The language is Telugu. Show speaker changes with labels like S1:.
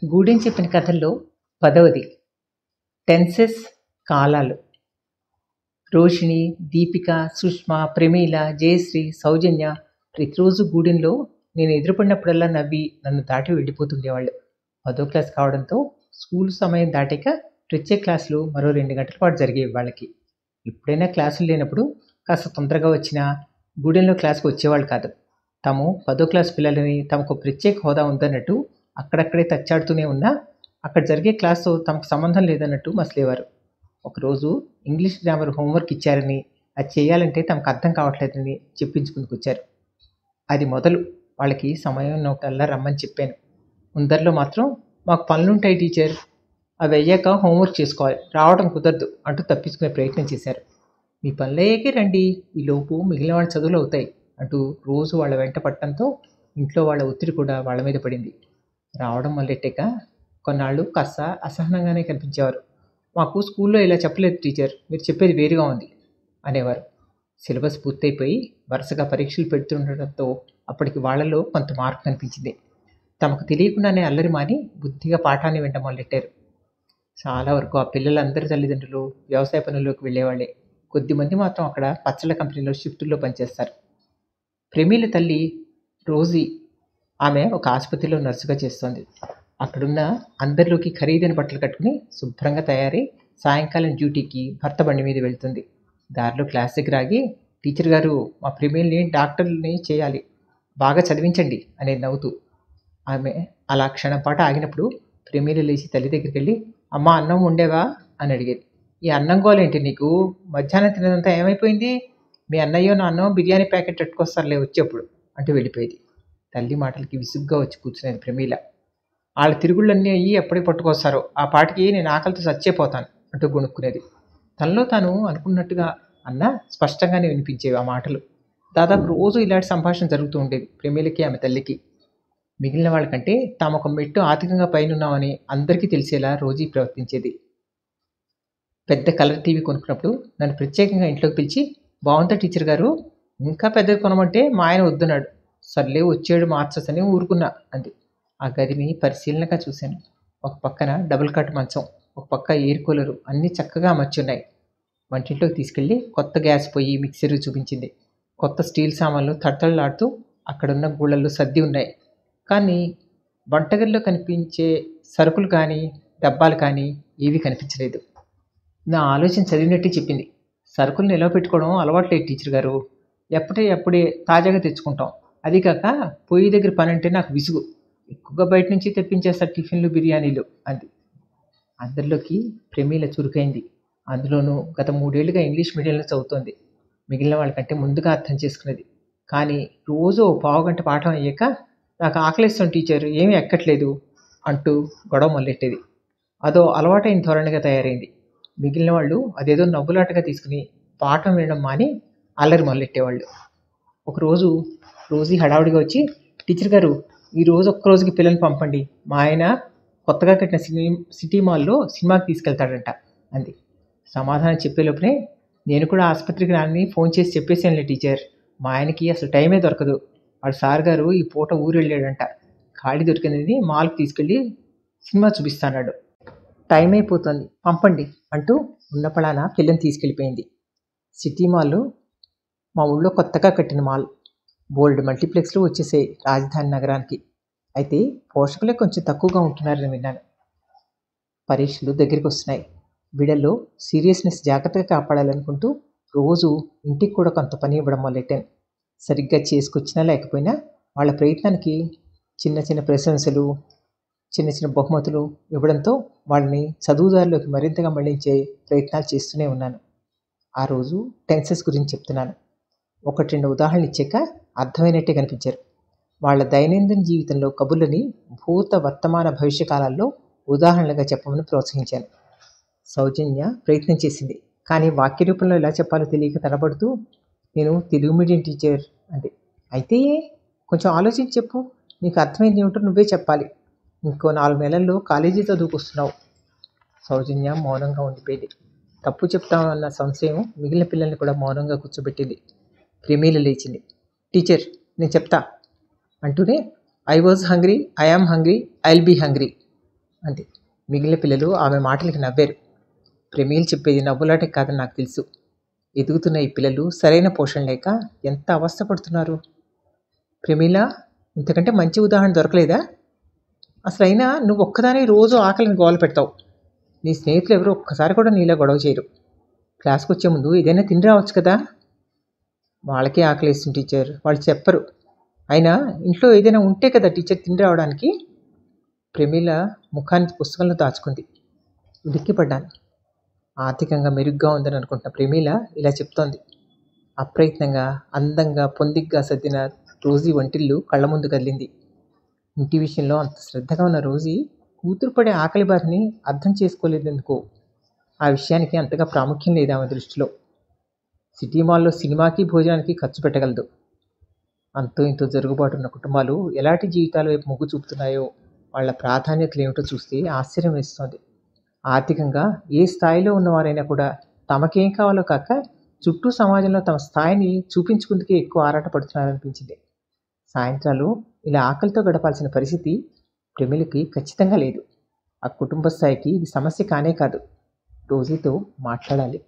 S1: గూడెం చెప్పిన కథల్లో 10వది టెన్సెస్ కాలాలు. రోషిణి, దీపిక, సుష్మ, ప్రమీల, జయశ్రీ, సౌజన్య ప్రతిరోజు గూడెంలో నేను ఎదురుపడినప్పుడల్లా నవ్వి నన్ను దాటి వెళ్ళిపోతుండేవాళ్ళు. 10వ క్లాస్ కావడంతో స్కూల్ సమయం దాటాక ప్రత్యేక క్లాసులు మరో 2 గంటల పాటు జరిగేవి వాళ్ళకి. ఎప్పుడైనా క్లాసులు లేనప్పుడు కాస్త తొందరగా వచ్చినా గూడెంలో క్లాస్కి వచ్చేవాళ్ళు కాదు. తాము 10వ క్లాస్ పిల్లలని తమకు ప్రత్యేక హోదా ఉందన్నట్టు అక్కడక్కడే తచ్చాడుతూనే ఉన్నా అక్కడ జరిగే క్లాస్తో తమకు సంబంధం లేదన్నట్టు మసలేవారు. ఒకరోజు ఇంగ్లీష్ గ్రామర్ హోంవర్క్ ఇచ్చారని, అది చేయాలంటే తమకు అర్థం కావట్లేదని చెప్పించుకుందుకు వచ్చారు. అది మొదలు వాళ్ళకి సమయం ఉన్నప్పుడల్లా రమ్మని చెప్పాను. ముందరిలో మాత్రం మాకు పనులుంటాయి టీచర్, అవి అయ్యాక హోంవర్క్ చేసుకోవాలి, రావడం కుదరదు అంటూ తప్పించుకునే ప్రయత్నం చేశారు. మీ పనులయ్యాకే రండి, ఈలోపు మిగిలిన వాళ్ళ చదువులు అవుతాయి అంటూ రోజు వాళ్ళ వెంట పట్టడంతో ఇంట్లో వాళ్ళ ఒత్తిడి కూడా వాళ్ళ మీద పడింది. రావడం మొదలెట్టాక కొన్నాళ్ళు కాస్త అసహనంగానే కనిపించేవారు. మాకు స్కూల్లో ఇలా చెప్పలేదు టీచర్, మీరు చెప్పేది వేరుగా ఉంది అనేవారు. సిలబస్ పూర్తయిపోయి వరుసగా పరీక్షలు పెడుతుండటంతో అప్పటికి వాళ్ళలో కొంత మార్పు కనిపించింది. తమకు తెలియకుండానే అల్లరి మాని బుద్ధిగా పాఠాన్ని వినడం మొదలెట్టారు. చాలా వరకు ఆ పిల్లలందరి తల్లిదండ్రులు వ్యవసాయ పనుల్లోకి వెళ్ళేవాళ్లే. కొద్దిమంది మాత్రం అక్కడ పచ్చళ్ళ కంపెనీలో షిఫ్టుల్లో పనిచేస్తారు. ప్రమీల తల్లి రోజీ, ఆమె ఒక ఆసుపత్రిలో నర్సుగా చేస్తోంది. అక్కడున్న అందరిలోకి ఖరీదైన బట్టలు కట్టుకుని శుభ్రంగా తయారై సాయంకాలం డ్యూటీకి భర్త బండి మీద వెళ్తుంది. దారిలో క్లాస్ దగ్గర ఆగి, టీచర్ గారు మా ప్రమీల్ని డాక్టర్ని చేయాలి, బాగా చదివించండి అనేది నవ్వుతూ. ఆమె అలా క్షణం పాటు ఆగినప్పుడు ప్రమీల లేచి తల్లి దగ్గరికి వెళ్ళి, అమ్మ అన్నం ఉండేవా అని అడిగేది. ఈ అన్నం గోలేంటి నీకు, మధ్యాహ్నం తినదంతా ఏమైపోయింది, మీ అన్నయ్యో నాన్నో బిర్యానీ ప్యాకెట్ పెట్టుకొస్తారులే వచ్చేప్పుడు అంటూ వెళ్ళిపోయేది. తల్లి మాటలకి విసుగ్గా వచ్చి కూర్చునేది ప్రమీల. వాళ్ళ తిరుగుళ్ళన్నీ అయ్యి ఎప్పటికి పట్టుకొస్తారో, ఆ పాటికి నేను ఆకలితో చచ్చేపోతాను అంటూ గొణుక్కునేది. తనలో తాను అనుకున్నట్టుగా అన్న స్పష్టంగానే వినిపించేవి ఆ మాటలు. దాదాపు రోజు ఇలాంటి సంభాషణ జరుగుతూ ఉండేది ప్రమీలకి ఆమె తల్లికి. మిగిలిన వాళ్ళకంటే తాము ఒక మెట్టు ఆర్థికంగా పైనున్నామని అందరికీ తెలిసేలా రోజీ ప్రవర్తించేది. పెద్ద కలర్ టీవీ కొనుక్కున్నప్పుడు నన్ను ప్రత్యేకంగా ఇంట్లోకి పిలిచి, బాగుందా టీచర్ గారు, ఇంకా పెద్దది కొనమంటే మా ఆయన వద్దున్నాడు, సర్లే వచ్చేడు మార్చని ఊరుకున్నా అంది. ఆ గదిని పరిశీలనగా చూశాను. ఒక పక్కన డబుల్ కాట్ మంచం, ఒక పక్క ఎయిర్ కూలరు అన్నీ చక్కగా అమర్చున్నాయి. వంటింట్లోకి తీసుకెళ్ళి కొత్త గ్యాస్ పొయ్యి, మిక్సర్ చూపించింది. కొత్త స్టీల్ సామాన్లు తడతడలాడుతూ అక్కడున్న గూళ్ళల్లో సర్ది ఉన్నాయి. కానీ వంటగదిలో కనిపించే సరుకులు కానీ డబ్బాలు కానీ ఏవీ కనిపించలేదు. నా ఆలోచన చదివినట్టే చెప్పింది. సరుకులు నిలవ పెట్టుకోవడం అలవాట్లేదు టీచర్ గారు, ఎప్పుడే తాజాగా తెచ్చుకుంటాం, అది కాక పొయ్యి దగ్గర పని అంటే నాకు విసుగు, ఎక్కువగా బయట నుంచి తెప్పించేస్తారు టిఫిన్లు బిర్యానీలు అంది. అందరిలోకి ప్రమీల చురుకైంది. అందులోనూ గత 3 ఏళ్లుగా ఇంగ్లీష్ మీడియంలో చదువుతోంది. మిగిలిన వాళ్ళకంటే ముందుగా అర్థం చేసుకునేది. కానీ రోజు 15 గంట పాఠం అయ్యాక నాకు ఆకలిస్తుంది టీచర్, ఏమీ ఎక్కట్లేదు అంటూ గొడవ మొదలెట్టేది. అదో అలవాటైన ధోరణిగా తయారైంది. మిగిలిన వాళ్ళు అదేదో నవ్వులాటగా తీసుకుని పాఠం వినడం మాని అల్లరి మొదలెట్టేవాళ్ళు. ఒకరోజు రోజీ హడావుడిగా వచ్చి, టీచర్ గారు ఈరోజు ఒక్కరోజుకి పిల్లల్ని పంపండి, మా ఆయన కొత్తగా కట్టిన సిటీ మాల్లో సినిమాకి తీసుకెళ్తాడంట అంది. సమాధానం చెప్పేలోపునే, నేను కూడా ఆసుపత్రికి రాని ఫోన్ చేసి చెప్పేసానులే టీచర్, మా ఆయనకి అసలు టైమే దొరకదు, వాడు సార్ గారు ఈ పూట ఊరు వెళ్ళాడంట, ఖాళీ దొరికిందని మాల్కి తీసుకెళ్ళి సినిమా చూపిస్తాడు, టైం అయిపోతుంది పంపండి అంటూ ఉన్న పళాన పిల్లని తీసుకెళ్ళిపోయింది. సిటీ మాల్ మా ఊళ్ళో కొత్తగా కట్టిన మాల్. బోల్డ్ మల్టీప్లెక్స్లు వచ్చేసాయి రాజధాని నగరానికి. అయితే పోషకులే కొంచెం తక్కువగా ఉంటున్నారని విన్నాను. పరీక్షలు దగ్గరికి వస్తున్నాయి. వీళ్ళల్లో సీరియస్నెస్ జాగ్రత్తగా కాపాడాలనుకుంటూ రోజు ఇంటికి కూడా కొంత పని ఇవ్వడం మొదలెట్టాను. సరిగ్గా చేసుకొచ్చినా లేకపోయినా వాళ్ళ ప్రయత్నానికి చిన్న చిన్న ప్రశంసలు, చిన్న చిన్న బహుమతులు ఇవ్వడంతో వాళ్ళని చదువుదారిలోకి మరింతగా మళ్లించే ప్రయత్నాలు చేస్తూనే ఉన్నాను. ఆ రోజు టెన్సెస్ గురించి చెప్తున్నాను. 1-2 ఉదాహరణలు ఇచ్చాక అర్థమైనట్టే కనిపించారు. వాళ్ళ దైనందిన జీవితంలో కబుర్లని భూత, వర్తమాన, భవిష్య కాలాల్లో ఉదాహరణలుగా చెప్పమని ప్రోత్సహించాను. సౌజన్య ప్రయత్నం చేసింది, కానీ వాక్య రూపంలో ఎలా చెప్పాలో తెలియక తడబడుతూ, నేను తెలుగు మీడియం టీచర్ అంది. అయితే కొంచెం ఆలోచించి చెప్పు, నీకు అర్థమైంది ఏమిటో నువ్వే చెప్పాలి, ఇంకో 4 నెలల్లో కాలేజీ చదువుకొస్తున్నావు. సౌజన్య మౌనంగా ఉండిపోయింది. తప్పు చెప్తామన్న సంశయం మిగిలిన పిల్లల్ని కూడా మౌనంగా కూర్చోబెట్టింది. ప్రమీల లేచింది. టీచర్ నేను చెప్తా అంటూనే, I was hungry, I am hungry, I will be hungry అంది. మిగిలిన పిల్లలు ఆమె మాటలకి నవ్వారు. ప్రమీల్ చెప్పేది నవ్వులాటే కాదని నాకు తెలుసు. ఎదుగుతున్న ఈ పిల్లలు సరైన పోషణ లేక ఎంత అవస్థపడుతున్నారు. ప్రమీల, ఇంతకంటే మంచి ఉదాహరణ దొరకలేదా? అసలైనా నువ్వు ఒక్కదాని రోజు ఆకలిని గోల పెడతావు. నీ స్నేహితులు ఎవరు ఒక్కసారి కూడా నీలా గొడవ చేయరు. క్లాస్కి వచ్చే ముందు ఏదైనా తిని రావచ్చు కదా. వాళ్ళకే ఆకలేస్తుంది టీచర్, వాళ్ళు చెప్పరు. అయినా ఇంట్లో ఏదైనా ఉంటే కదా టీచర్ తిని రావడానికి. ప్రమీల ముఖాన్ని పుస్తకంలో దాచుకుంది. ఉలిక్కిపడ్డాను. ఆర్థికంగా మెరుగ్గా ఉందని అనుకుంటున్న ప్రమీల ఇలా చెప్తోంది. అప్రయత్నంగా, అందంగా, పొందిగ్గా సర్దిన రోజీ వంటిల్లు కళ్ళ ముందు కదిలింది. ఇంటి విషయంలో అంత శ్రద్ధగా ఉన్న రోజీ కూతురు పడే ఆకలి బాధని అర్థం చేసుకోలేదెందుకో. ఆ విషయానికి అంతగా ప్రాముఖ్యం లేదు ఆమె దృష్టిలో. సిటీ మాల్లో సినిమాకి భోజనానికి ఖర్చు పెట్టగలదు. అంతో ఇంతో జరుగుబాటు ఉన్న కుటుంబాలు ఎలాంటి జీవితాల వైపు మొగ్గు చూపుతున్నాయో, వాళ్ళ ప్రాధాన్యతలు ఏమిటో చూస్తే ఆశ్చర్యం వేస్తోంది. ఆర్థికంగా ఏ స్థాయిలో ఉన్నవారైనా కూడా తమకేం కావాలో కాక చుట్టూ సమాజంలో తమ స్థాయిని చూపించుకుందుకే ఎక్కువ ఆరాటపడుతున్నారనిపించింది. సాయంత్రాలు ఇలా ఆకలితో గడపాల్సిన పరిస్థితి ప్రమిళకి ఖచ్చితంగా లేదు. ఆ కుటుంబ స్థాయికి ఇది సమస్య కానే కాదు. రోజీతో మాట్లాడాలి.